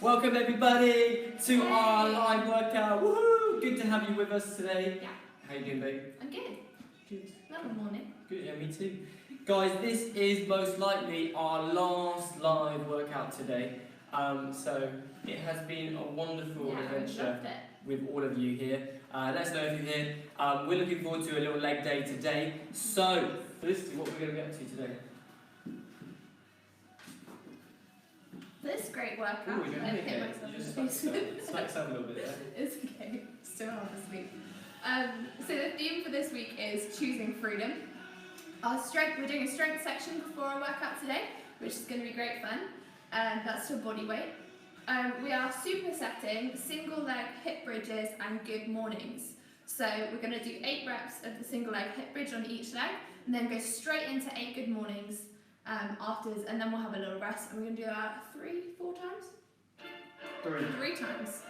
Welcome everybody to our live workout. Woohoo! Good to have you with us today. Yeah. How you doing, babe? I'm good. Good. Another morning. Good, yeah, me too. Guys, this is most likely our last live workout today. So it has been a wonderful adventure with all of you here. Let us know if you're here. We're looking forward to a little leg day today. So, Felicity, what we're going to get to today? This great workout. Ooh, you just smack yourself a little bit there. It's okay. Still half asleep. So the theme for this week is choosing freedom. We're doing a strength section before our workout today, which is going to be great fun. That's to body weight. We are supersetting single leg hip bridges and good mornings. So we're going to do 8 reps of the single leg hip bridge on each leg, and then go straight into 8 good mornings afterwards, and then we'll have a little rest. And we're going to do that 3-4 times? 3 times.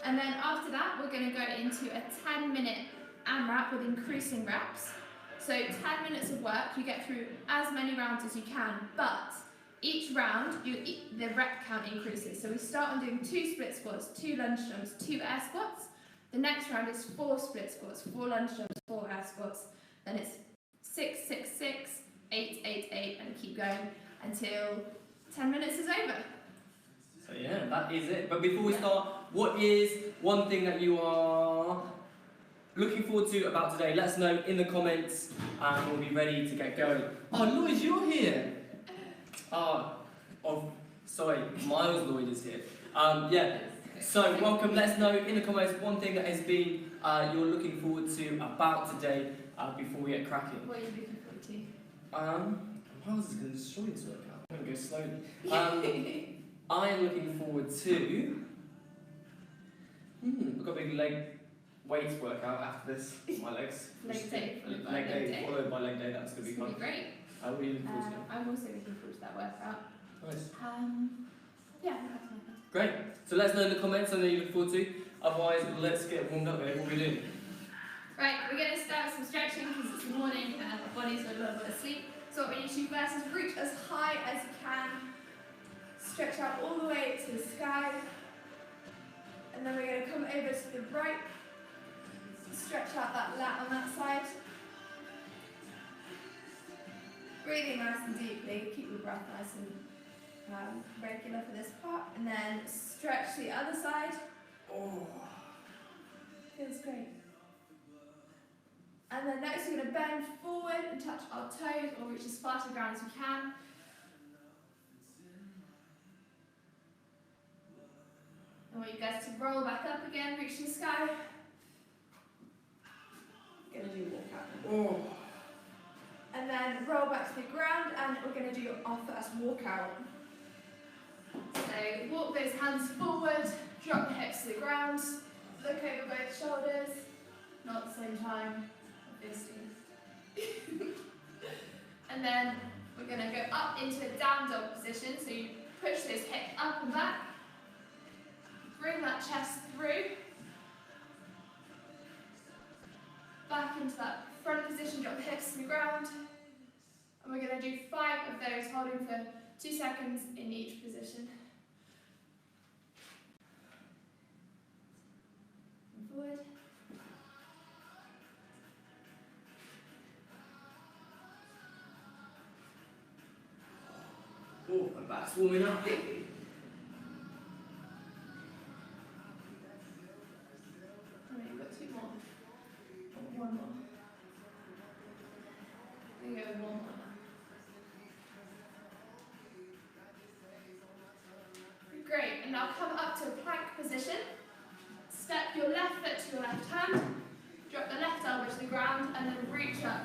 And then after that, we're going to go into a 10-minute AMRAP with increasing reps. So 10 minutes of work, you get through as many rounds as you can, but each round, the rep count increases. So we start on doing 2 split squats, 2 lunge jumps, 2 air squats. The next round is 4 split squats, 4 lunge jumps, 4 air squats. Then it's 6, 6, 6, 8, 8, 8, and keep going until 10 minutes is over. So yeah, that is it. But before we start, what is one thing that you are looking forward to about today? Let us know in the comments and we'll be ready to get going. Oh, Lloyd, you're here. Sorry, Miles Lloyd is here. So welcome. Let us know in the comments one thing that has been you're looking forward to about today before we get cracking. What are you looking forward to? Miles is going to destroy this workout. I'm going to go slowly. I am looking forward to. We've got a big leg weights workout after this. My legs. Leg day. Leg day followed by leg day. That's going to be fun. Great. What are you looking forward to? I'm also looking forward to that workout. Nice. Yeah. Great. So let us know in the comments something you look forward to. Otherwise, let's get warmed up here. What are we doing? Right, we're going to start with some stretching because it's the morning and the body's got a little bit of sleep. So what we need to do first is reach as high as you can. Stretch out all the way to the sky. And then we're going to come over to the right. Stretch out that lat on that side. Breathing nice and deeply. Keep your breath nice and regular for this part. And then stretch the other side. Oh, feels great. And then next we're going to bend forward and touch our toes or reach as far to the ground as we can. I want you guys to roll back up again, reach the sky. Going to do walk out. Oh. And then roll back to the ground, and we're going to do our first walkout. So walk those hands forward, drop the hips to the ground, look over both shoulders, not at the same time, obviously. And then we're going to go up into a down dog position, so you push those hips up and back, bring that chest through, back into that front position, drop the hips to the ground, and we're going to do 5 of those, holding for 2 seconds in each position. And forward. Oh, my back's warming up. Alright, we've got 2 more. One more. We go 1 more now. Great, and now come up to a plank position. Step your left foot to your left hand. Drop the left elbow to the ground and then reach up.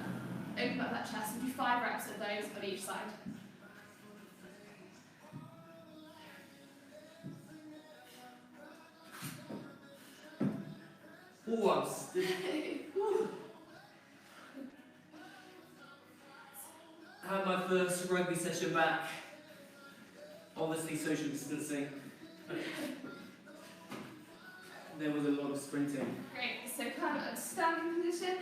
Open up that chest and do 5 reps of those on each side. Oh, I'm stiff. I had my first rugby session back. Obviously social distancing. There was a lot of sprinting. Great, so come up to standing position.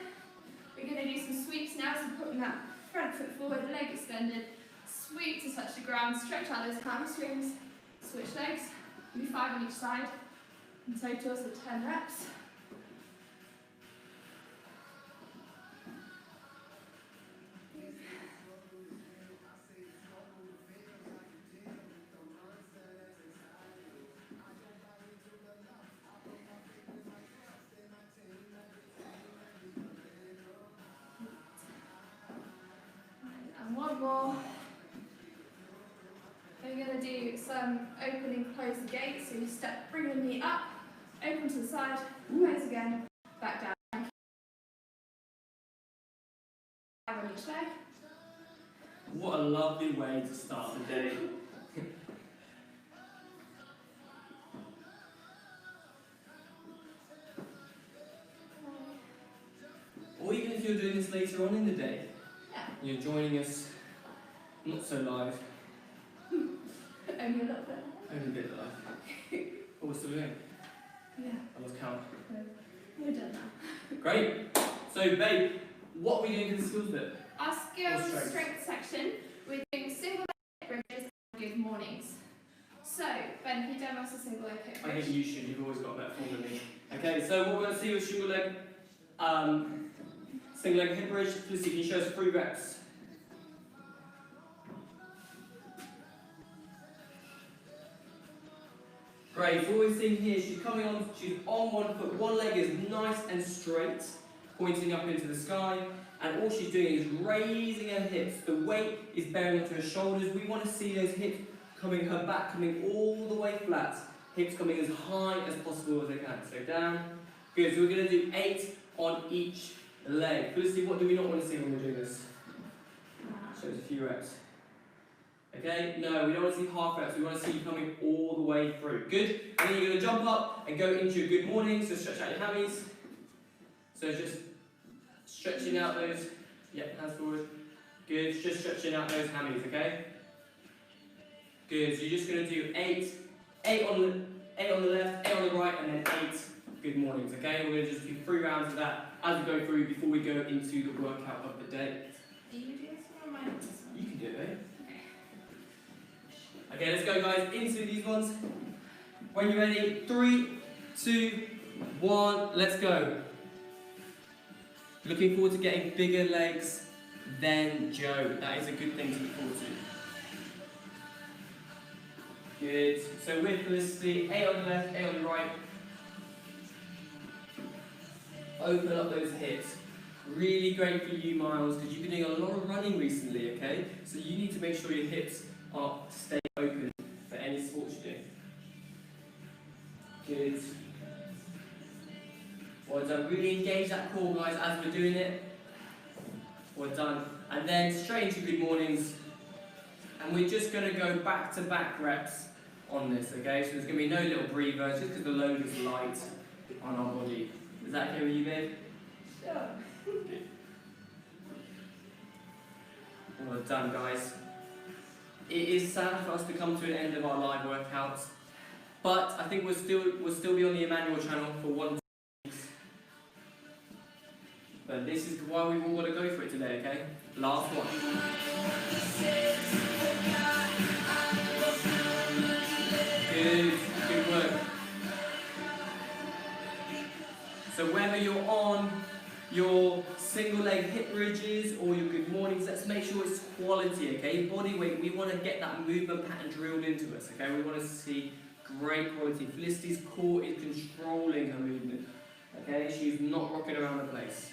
We're going to do some sweeps now, so putting that front foot forward, leg extended, sweep to touch the ground, stretch out those hamstrings, switch legs, do 5 on each side, in total, so 10 reps. And one more. We're going to do some open and close the gate. So you step, bring the knee up, open to the side, close again, back down. 5 on each leg. What a lovely way to start the day. Or even if you're doing this later on in the day, you're joining us not so live. Only a little bit. Only a bit live. What we're still doing? Yeah. I lost count. We're done now. Great. So, babe, what are we doing for the skills bit? Our skills strength section, we're doing single leg hip bridges and good mornings. So, Ben, can you demo us a single leg hip bridge? I think you should. You've always got a better form than me. Okay, so what we're going to see with single leg hip bridge. Felicity, can you show us 3 reps? Great, so what we're seeing here, she's on one foot, one leg is nice and straight, pointing up into the sky, and all she's doing is raising her hips. The weight is bearing onto her shoulders. We want to see those hips coming, her back coming all the way flat, hips coming as high as possible as they can. So down. Good, so we're going to do 8 on each leg. Felicity, what do we not want to see when we're doing this? Shows a few reps. Okay, no, we don't want to see half reps, we want to see you coming all the way through. Good, and then you're going to jump up and go into your good morning, so stretch out your hammies. So just stretching out those, hands forward. Good, just stretching out those hammies, okay? Good, so you're just going to do 8 on the left, 8 on the right, and then 8 good mornings, okay? We're going to just do 3 rounds of that as we go through before we go into the workout of the day. Do you do this one or am I doing this one? You can do it, eh? Okay, let's go guys, into these ones. When you're ready, 3, 2, 1, let's go. Looking forward to getting bigger legs than Joe. That is a good thing to look forward to. Good. So with Felicity, 8 on the left, 8 on the right. Open up those hips. Really great for you, Miles, because you've been doing a lot of running recently, okay? So you need to make sure your hips are staying open for any sports you do. Good. Well done. Really engage that core, guys, as we're doing it. Well done. And then straight into good mornings. And we're just going to go back-to-back reps on this, okay? So there's going to be no little breathers, just because the load is light on our body. Is that okay with you, babe? Sure. Good. Well done, guys. It is sad for us to come to an end of our live workouts, but I think we'll still be on the Emmanuel channel for 1 to 2 weeks. But this is why we've all got to go for it today, okay? Last one. Good work. So whether you're on your single leg hip bridges or your good mornings, let's make sure it's quality, okay? Body weight, we want to get that movement pattern drilled into us, okay? We want to see great quality. Felicity's core is controlling her movement, okay? She's not rocking around the place.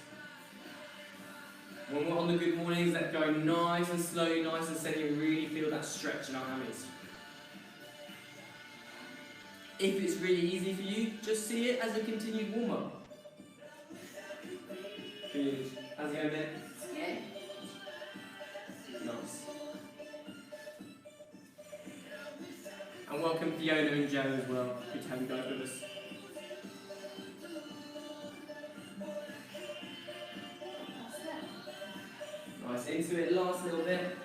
When we're on the good mornings, let's go nice and slow, nice and steady, and really feel that stretch in our hammies. If it's really easy for you, just see it as a continued warm-up. Good. How's it going, Ben? It's good. Nice. And welcome Fiona and Joe as well. Good to have you guys with us. Nice, into it, last little bit.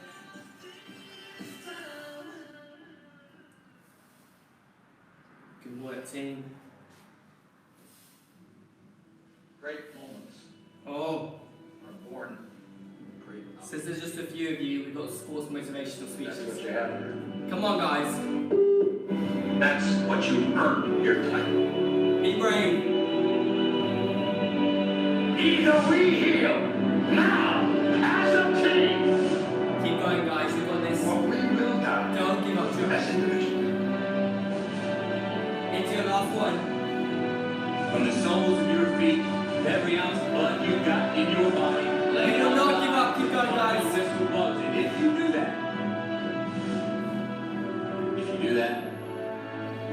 Good work, team. Great moments. Oh, Since there's just a few of you, we've got sports motivational speeches. That's what you have here. Come on, guys. That's what you earn your title. Be brave. Either we heal now as a team. Keep going, guys. You've got this. Or we will die. Don't give up, Joe. As individuals. Into your last one. From the soles of your feet, every ounce of blood you got in your body. You will not give up. Keep going, guys. And if you do that,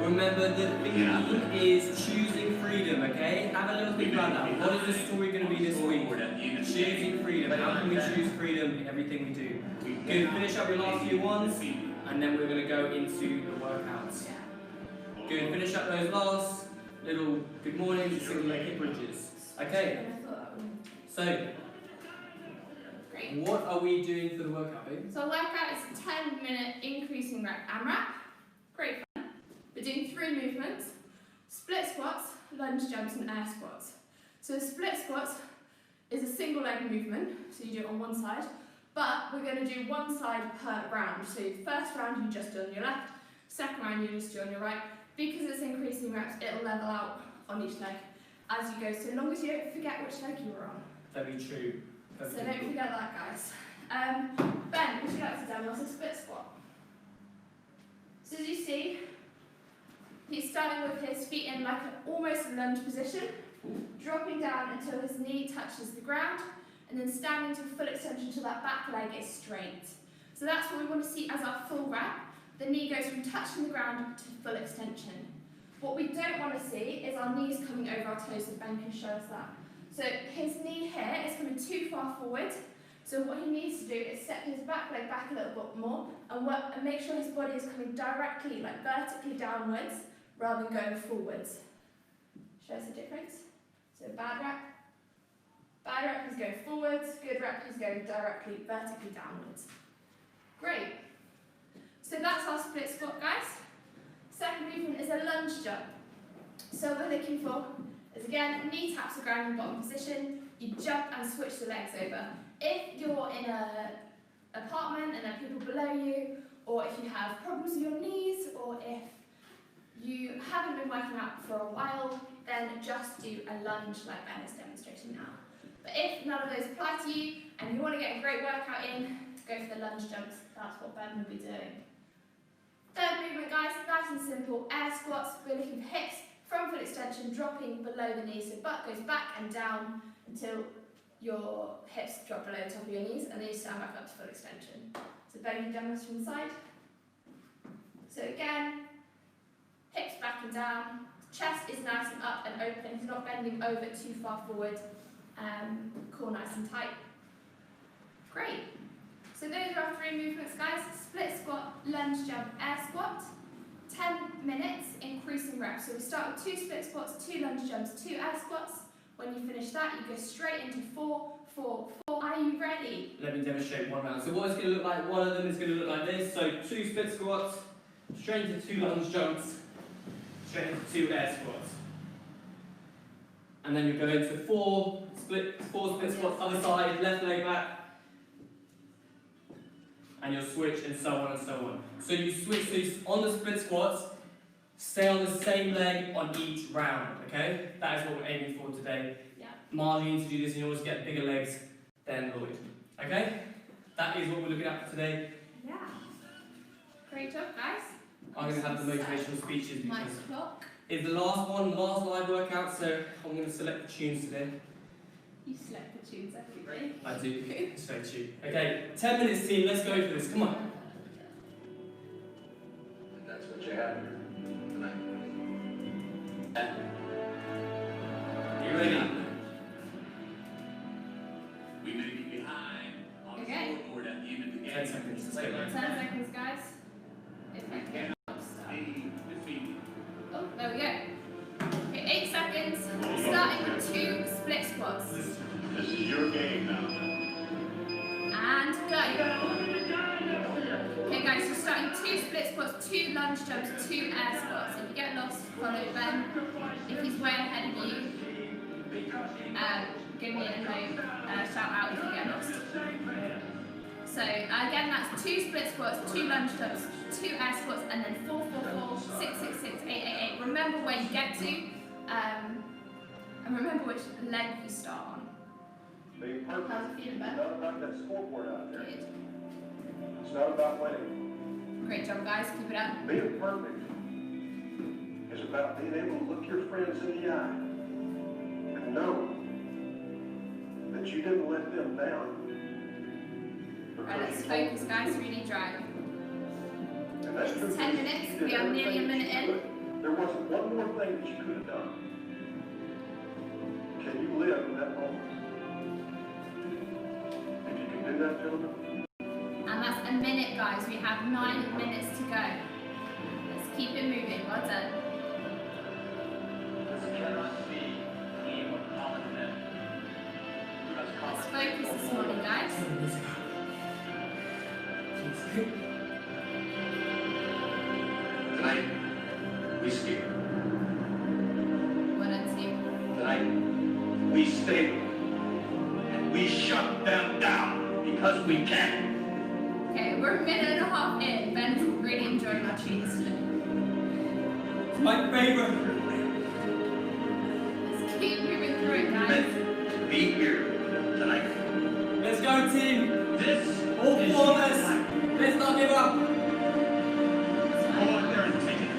Remember, the theme is choosing freedom, okay? Have a little think about that. What is the story going to be this week? Choosing freedom. How can we choose freedom in everything we do? Good. Finish up your last few ones, and then we're going to go into the workouts. Good. Finish up those last little good morning single leg hip bridges. Okay. So, Great. what are we doing for the workout, babe? So our workout is 10-minute increasing rep AMRAP. Great fun. We're doing 3 movements: split squats, lunge jumps, and air squats. So split squats is a single leg movement, so you do it on one side, but we're going to do one side per round. So first round you just do on your left, second round you just do on your right. Because it's increasing reps, it'll level out on each leg as you go, so long as you don't forget which leg you were on. Very true. So don't forget that, guys. Ben, would you like to demo us a split squat? So as you see, he's starting with his feet in like an almost lunge position, dropping down until his knee touches the ground, and then standing to full extension until that back leg is straight. So that's what we want to see as our full rep. The knee goes from touching the ground to full extension. What we don't want to see is our knees coming over our toes, so Ben can show us that. So his knee here is coming too far forward, so what he needs to do is set his back leg back a little bit more and make sure his body is coming directly, like vertically downwards, rather than going forwards. Show us the difference. So bad rep, he's going forwards, good rep, he's going directly, vertically downwards. Great. So that's our split squat, guys. Second movement is a lunge jump. So what we're looking for is, again, knee taps the ground in bottom position, you jump and switch the legs over. If you're in an apartment and there are people below you, or if you have problems with your knees, or if you haven't been working out for a while, then just do a lunge like Ben is demonstrating now. But if none of those apply to you, and you want to get a great workout in, go for the lunge jumps. That's what Ben will be doing. Third movement, guys, nice and simple. Air squats. We're looking for hips from full extension, dropping below the knees. So butt goes back and down until your hips drop below the top of your knees, and then you stand back up to full extension. So Ben can demo this from the side. So again, hips back and down. Chest is nice and up and open. He's not bending over too far forward. Core nice and tight. Great. So those are our 3 movements, guys. Split squat, lunge jump, air squat. 10 minutes, increasing reps. So we start with 2 split squats, 2 lunge jumps, 2 air squats. When you finish that, you go straight into 4, 4, 4. Are you ready? Let me demonstrate one round. So what it's going to look like, one of them is going to look like this. So 2 split squats, straight into 2 lunge jumps, straight into 2 air squats. And then you go into 4 split squats, other side, left leg back. And you'll switch and so on and so on. So you switch, so on the split squats, stay on the same leg on each round, okay? That is what we're aiming for today. Yeah. Marley needs to do this in order to get bigger legs than Lloyd, okay? That is what we're looking at for today. Yeah. Great job, guys. I'm going to have the motivational speeches Nice because clock. it's the last live workout, so I'm going to select the tunes today. You select the tunes every day. I do. So tune. Okay, 10 minutes team, let's go for this, come on. That's what you have here tonight. You ready? we may be behind on the Okay. scoreboard at the end of the game. 10 seconds, let's go. 10 seconds, guys. If I can start. Be defeated. Oh, there we go. Okay, 8 seconds. Starting with 2 split squats. This is your game now. And go. Okay, guys, so starting 2 split squats, 2 lunge jumps, 2 air squats. If you get lost, follow Ben. If he's way ahead of you, give me a note, shout out if you get lost. again, that's 2 split squats, 2 lunge jumps, 2 air squats, and then 4, 4, 4, 6, 6, 6, 8, 8, 8. Remember where you get to, and remember which leg you start on. How's it feeling, Ben? It's not about that scoreboard out there. Good. It's not about winning. Great job, guys. Keep it up. Being perfect is about being able to look your friends in the eye and know that you didn't let them down. Right, let's focus, guys. Really drive. And that's true. It's 10 minutes. We are nearly a minute in. There wasn't one more thing that you could have done. Can you live in that moment? If you can do that, gentlemen. And that's a minute, guys. We have 9 minutes to go. Let's keep it moving. Well done. Let's focus this morning, guys. Tonight, we skate. Well done, team. Tonight, we stay. And we shut them down because we can. Okay, we're a minute and a half in. Ben's really enjoying our cheese today. It's my favourite. Let's keep moving through it, guys. Meant to be here tonight. Let's go, team. This All is 4 of your us. time. Let's not give up. Go out there and take it.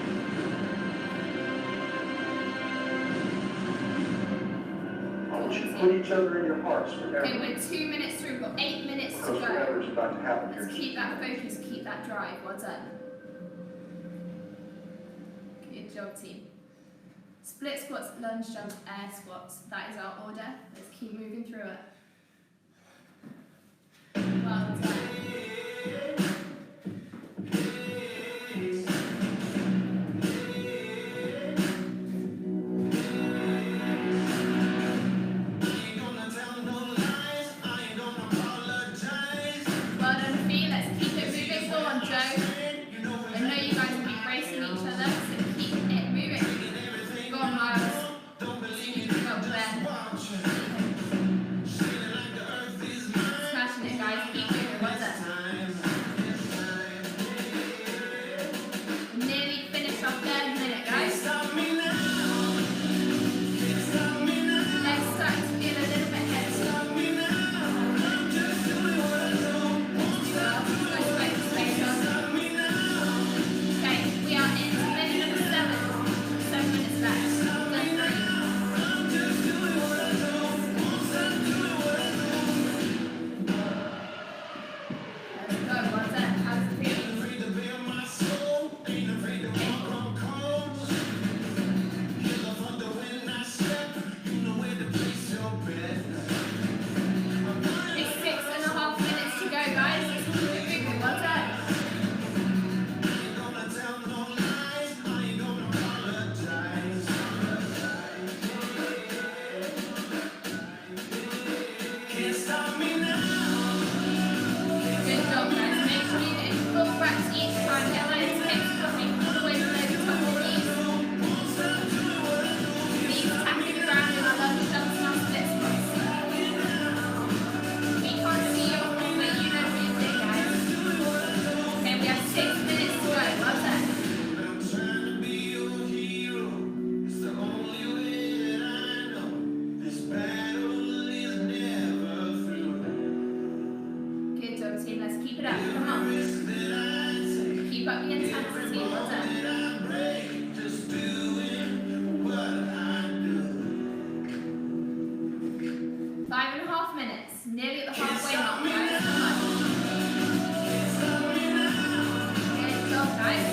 I want you to put each other in your hearts forever. Okay, we're 2 minutes through. We've got 8 minutes to Because go. forever is about to happen Let's here. keep that focus, keep that drive. Well done. Good job, team. Split squats, lunge jumps, air squats. That is our order. Let's keep moving through it. Well done. Well done, Fee. Let's keep it moving. Go on, Joe. I know you guys will be bracing each other, so keep it moving. Go on, Miles. Well, Ben. Smashing it, guys. Keep moving. Well done. Nearly finished off third minute, guys. Legs starting to feel a little bit heavy. Okay, we are into minute number 7. 7 minutes left. Let's go, well done. How's it feeling? It's 6.5 minutes to go, guys. Let's keep it moving. Well done. Good job, guys. Make sure you get full reps each time. Get those hips coming all the way below the top of the knees. Knees tapping the ground in our lunge jumps and our split squats. We can't see your form, but you know what you're doing, guys. Okay, we have 6 minutes to go. Well done. Good job, team. Let's keep it up. Come on. Keep up the intensity. Well done. 5.5 minutes. Nearly at the halfway mark, guys. Come on. Good job, guys.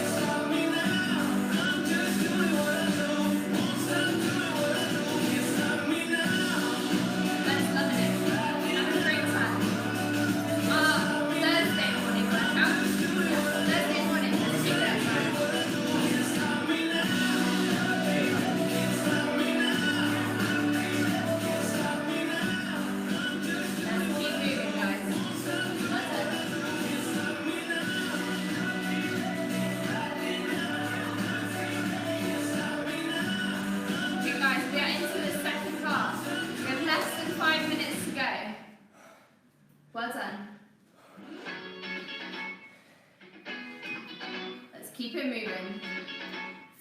Ben's loving it. Having a great time. Thursday morning workout. Thursday morning. Let's keep it up, guys. Let's keep moving, guys. Well done. Okay, guys, we are into the second half. We have less than 5 minutes to go. Well done. Keep it moving.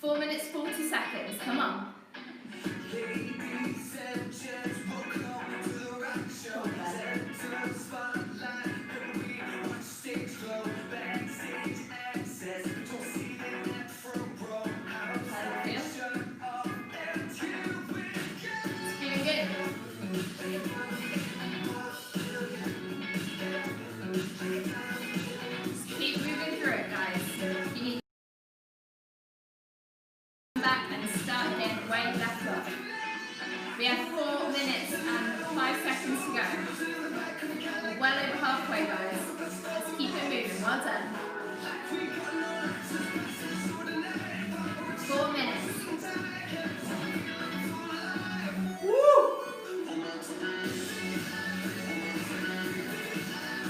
4 minutes, 40 seconds. Come on. We have 4 minutes and 5 seconds to go. We're well over halfway, guys. Let's keep it moving. Well done. 4 minutes. Woo!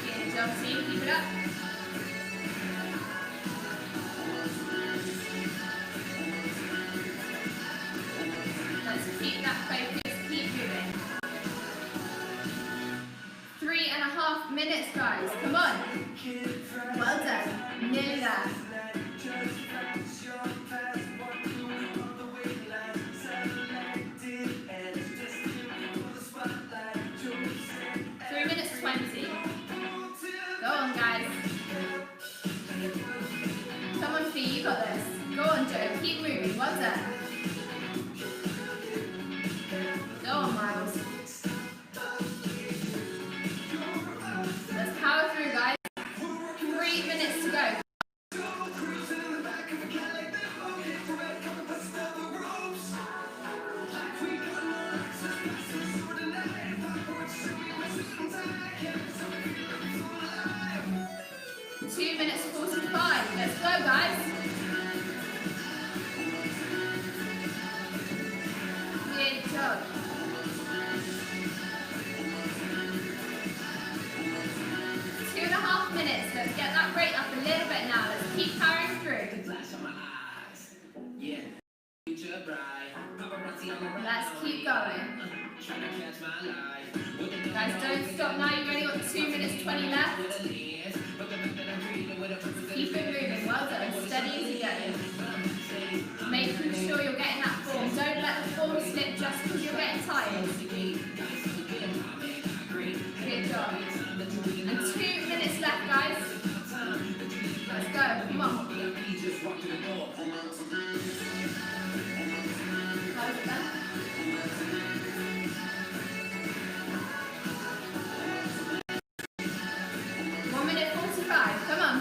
Good job, team. Keep it up. Keep that focus, keep moving. 3.5 minutes, guys. Come on. Well done. Nearly there. 3 minutes 20. Go on, guys. Come on, Fee, you got this. Go on, Joe. Keep moving. Well done. Go on, Miles. Let's power through, guys. 3 minutes to go. Two minutes 45. Let's go, guys. Good job. 2.5 minutes. Let's get that rate up a little bit now. Let's keep powering through. Let's keep going. Guys, don't stop now. You've only got 2 minutes 20 left. Keep it moving. Well done. Steady as you go. Making sure you're getting that form. Don't let the form slip just because you're getting tired. Good job. And 2 minutes left, guys. Let's go. Come on. How's it done? 1 minute 45. Come on.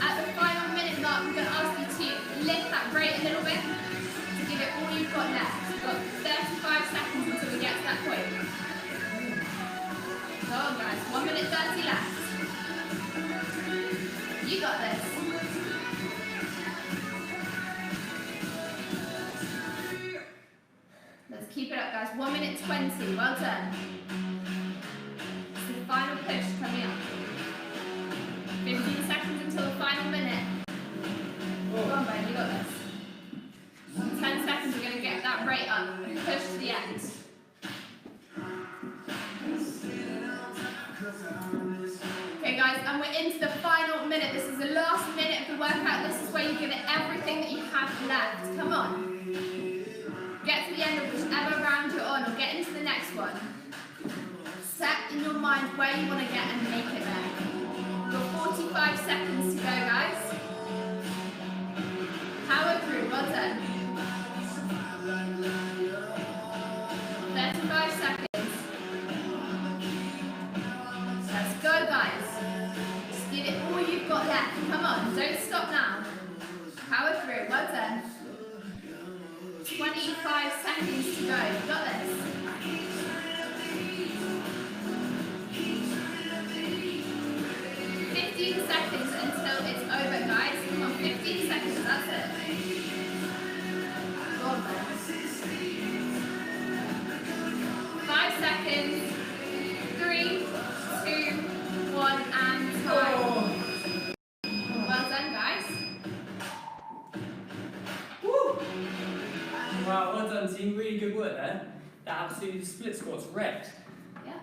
At the final minute mark, I'm going to ask you to lift that rate a little bit to give it all you've got left. You've got 35 seconds until we get to that point. Go on, guys. 1 minute 30 left. You got this. Let's keep it up, guys. 1 minute 20. Well done. It's the final push coming up. 15 seconds until the final minute. Go on, Ben. You got this. 10 seconds. We're going to get that rate up. Push to the end. Okay, guys, and we're into the final minute. This is the last minute of the workout. This is where you give it everything that you have left. Come on. Get to the end of whichever round you're on, or get into the next one. Set in your mind where you want to get and make it there. You've got 45 seconds to go, guys. Power through. Well done. 35 seconds. Let's go, guys. Just give it all you've got left. Come on, don't stop now. Power through. Well done. 25 seconds to go. You got this. 15 seconds until it's over, guys. Come on, 15 seconds. That's it. Go on, then. 5 seconds. 3, 2, 1, and time. Well done, guys. Woo! Wow, well done, team. Really good work there. That absolutely split squat's wrecked. Yeah.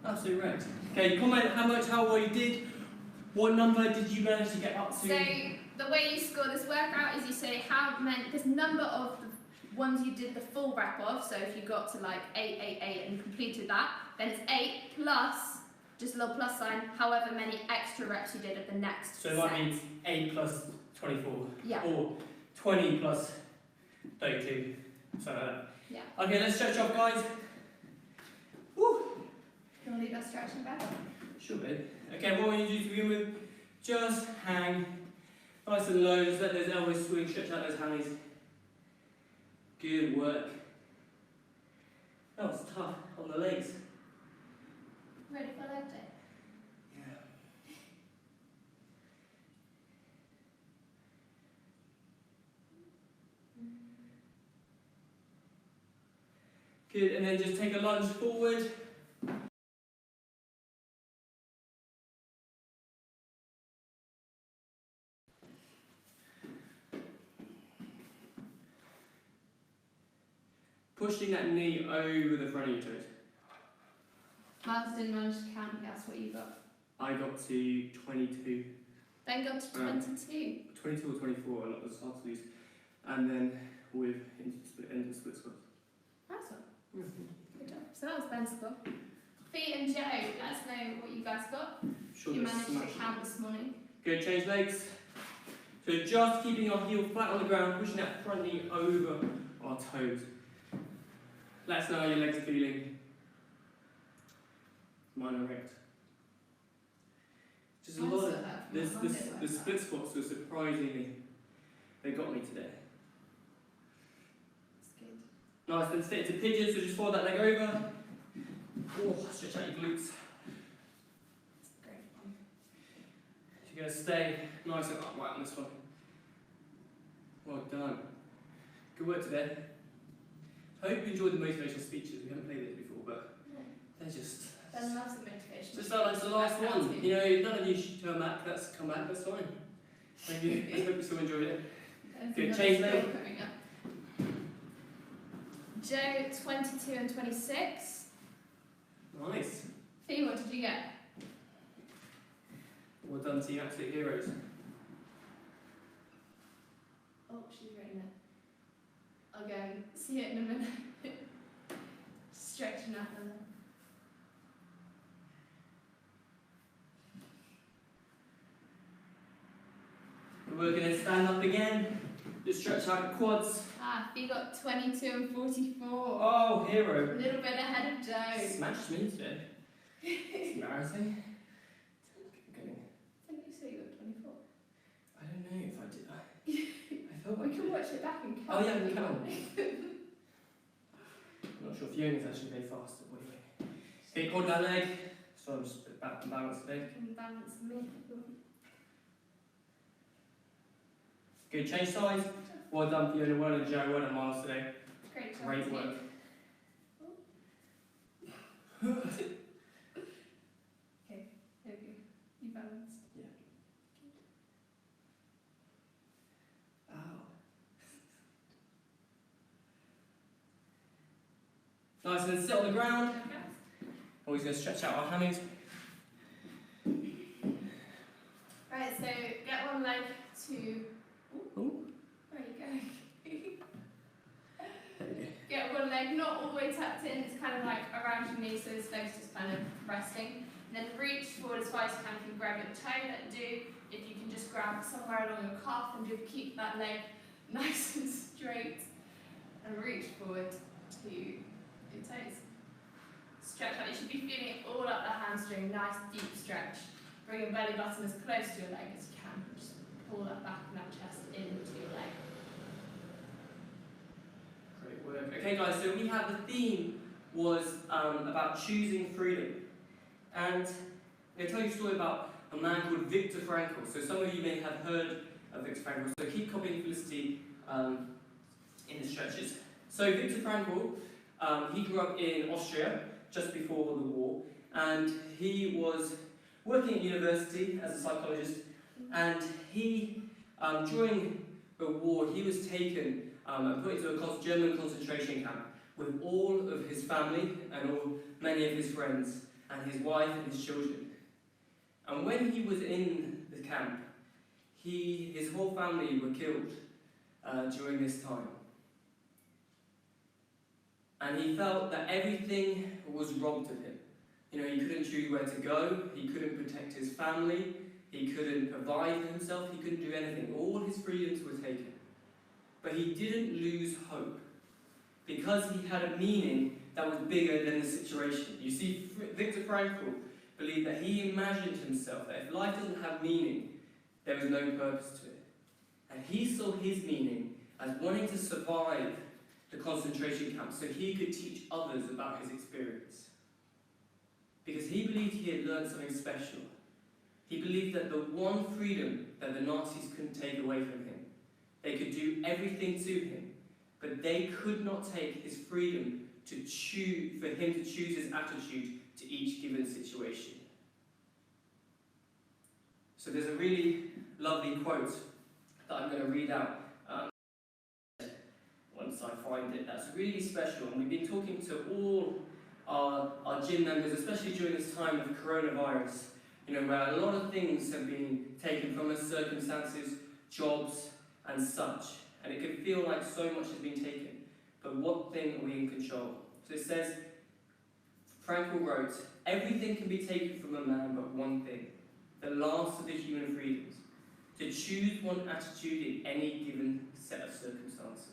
Absolutely wrecked. Okay, comment how well you did. What number did you manage to get up to? So the way you score this workout is you say how many, this number of the ones you did the full rep of, so if you got to like 8 and completed that, then it's 8 plus, just a little plus sign, however many extra reps you did at the next So it might be 8 plus 24. Yeah. Or 20 plus 32. Something like that. Yeah. Okay, let's stretch off, guys. Woo! You want to leave that stretching back? Sure, babe. Okay, what we need to do to begin with, just hang nice and low, just let those elbows swing, stretch out those hammies. Good work. That was tough on the legs. Ready for leg day? Yeah. Good, and then just take a lunge forward. Pushing that knee over the front of your toes. Miles didn't manage to count, guess what you got? I got to 22. Ben got to 22. 22 or 24, and that was hard to lose. And then with into split squats. That's one. Good job. So that was Ben's score. Fee and Joe, let us know what you guys got. Sure, You that's managed to smashing. count this morning. Good, change legs. So just keeping our heel flat on the ground, pushing that front knee over our toes. Let us know how your legs are feeling. Mine are wrecked. Just a Mine lot still of hurt from this, that Monday the workout. split squats were surprisingly, they got me today. That's good. Nice, then sit into pigeon, so just fold that leg over. Oh, stretch out your glutes. Great. You're going to stay nice and upright on this one. Well done. Good work today. I hope you enjoyed the motivational speeches. We haven't played these before, but they're just... Ben loves the motivation. Just like the last one. You know, none of you should come back, that's fine. Thank you. I hope you still enjoyed it. Good, change leg. Joe, 22 and 26. Nice. Fee, what did you get? Well done, team absolute heroes. Oh, she's written it. I'll go and see it in a minute. Stretching out the... We're going to stand up again. Just stretch out your quads. Ah, Fee got 22 and 44. Oh, hero. A little bit ahead of Joe. Smashed me today. It's embarrassing. Okay. I think you said you got 24. I don't know if I did. I felt We like can watch it back and count. Oh yeah, we can. I'm not sure if Fiona's actually very fast at what you Okay, hold that leg. So I'm just a bit back and balanced leg. Can balance me. Good, change sides. Well done, Fiona. Well done, Joe. Well done, Miles today. Great job. Great team. work. Okay, there we go. You balanced. Ow. Nice, and then sit on the ground. Always going to stretch out our hammies. Right, so get one leg to... Ooh. Where are you going? There we go. Get one leg not all the way tucked in, it's kind of like around your knee, so this leg's just kind of resting. And then reach forward as far as you can. If you grab your toe, that do. If you can just grab somewhere along your calf and just keep that leg nice and straight. And reach forward to your toes. Stretch out. You should be feeling it all up the hamstring. Nice deep stretch. Bring your belly button as close to your leg as you can. Just pull that back and that chest into your leg. Great work. Okay, guys, so we have the theme was about choosing freedom. And I'm going to tell you a story about a man called Viktor Frankl. So some of you may have heard of Viktor Frankl. So keep copying Felicity in the stretches. So Viktor Frankl, he grew up in Austria just before the war. And he was working at university as a psychologist. And he, during the war, he was taken and put into a German concentration camp with all of his family and many of his friends and his wife and his children. And when he was in the camp, his whole family were killed during this time. And he felt that everything was robbed of him. You know, he couldn't choose where to go, he couldn't protect his family, he couldn't provide for himself, he couldn't do anything. All his freedoms were taken. But he didn't lose hope, because he had a meaning that was bigger than the situation. You see, Viktor Frankl believed that he imagined himself that if life doesn't have meaning, there is no purpose to it. And he saw his meaning as wanting to survive the concentration camp so he could teach others about his experience. Because he believed he had learned something special. He believed that the one freedom that the Nazis couldn't take away from him, they could do everything to him, but they could not take his freedom to choose, for him to choose his attitude to each given situation. So there's a really lovely quote that I'm going to read out once I find it. That's really special, and we've been talking to all our gym members, especially during this time of coronavirus, you know, where a lot of things have been taken from us, circumstances, jobs, and such, and it can feel like so much has been taken. But what thing are we in control? So it says, Frankl wrote, "Everything can be taken from a man but one thing, the last of the human freedoms, to choose one attitude in any given set of circumstances."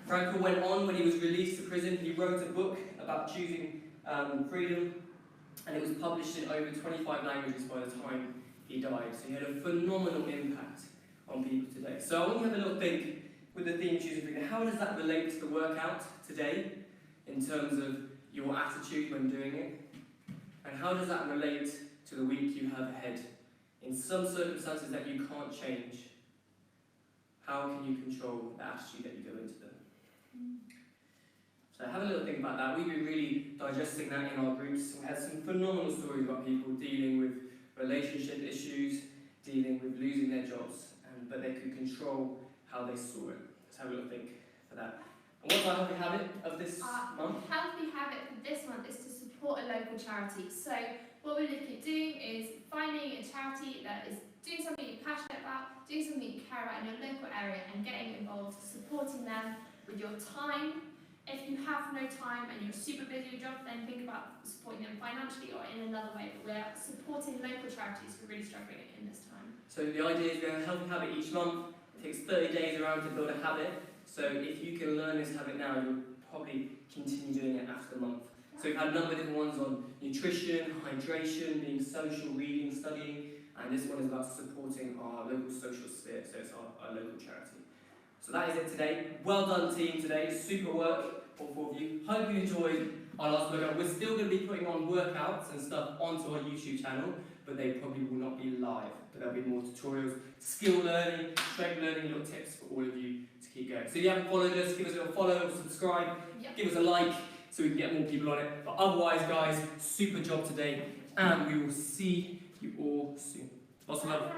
Frankl went on when he was released to prison. He wrote a book about choosing freedom, and it was published in over 25 languages by the time he died. So he had a phenomenal impact on people today. So I want you to have a little think with the theme choosing freedom. How does that relate to the workout today in terms of your attitude when doing it? And how does that relate to the week you have ahead? In some circumstances that you can't change, how can you control the attitude that you go into them? So have a little think about that. We've been really digesting that in our groups. We had some phenomenal stories about people dealing with relationship issues, dealing with losing their jobs, but they could control how they saw it. Let's have a little think for that. And what's our healthy habit of this month? Healthy habit for this month is to support a local charity. So what we're looking at doing is finding a charity that is doing something you're passionate about, doing something you care about in your local area, and getting involved, supporting them with your time. If you have no time and you're super busy with your job, then think about supporting them financially or in another way. But we're supporting local charities who are really struggling in this time. So the idea is we have a healthy habit each month. It takes 30 days around to build a habit. So if you can learn this habit now, you'll probably continue doing it after the month. So we've had a number of different ones on nutrition, hydration, being social, reading, studying, and this one is about supporting our local social sphere, so it's our local charity. So that is it today. Well done team today, super work, all four of you. Hope you enjoyed our last workout. We're still going to be putting on workouts and stuff onto our YouTube channel, but they probably will not be live. But there'll be more tutorials, skill learning, strength learning, little tips for all of you to keep going. So if you haven't followed us, give us a little follow, subscribe, give us a like so we can get more people on it. But otherwise, guys, super job today, and we will see you all soon. Lots of love.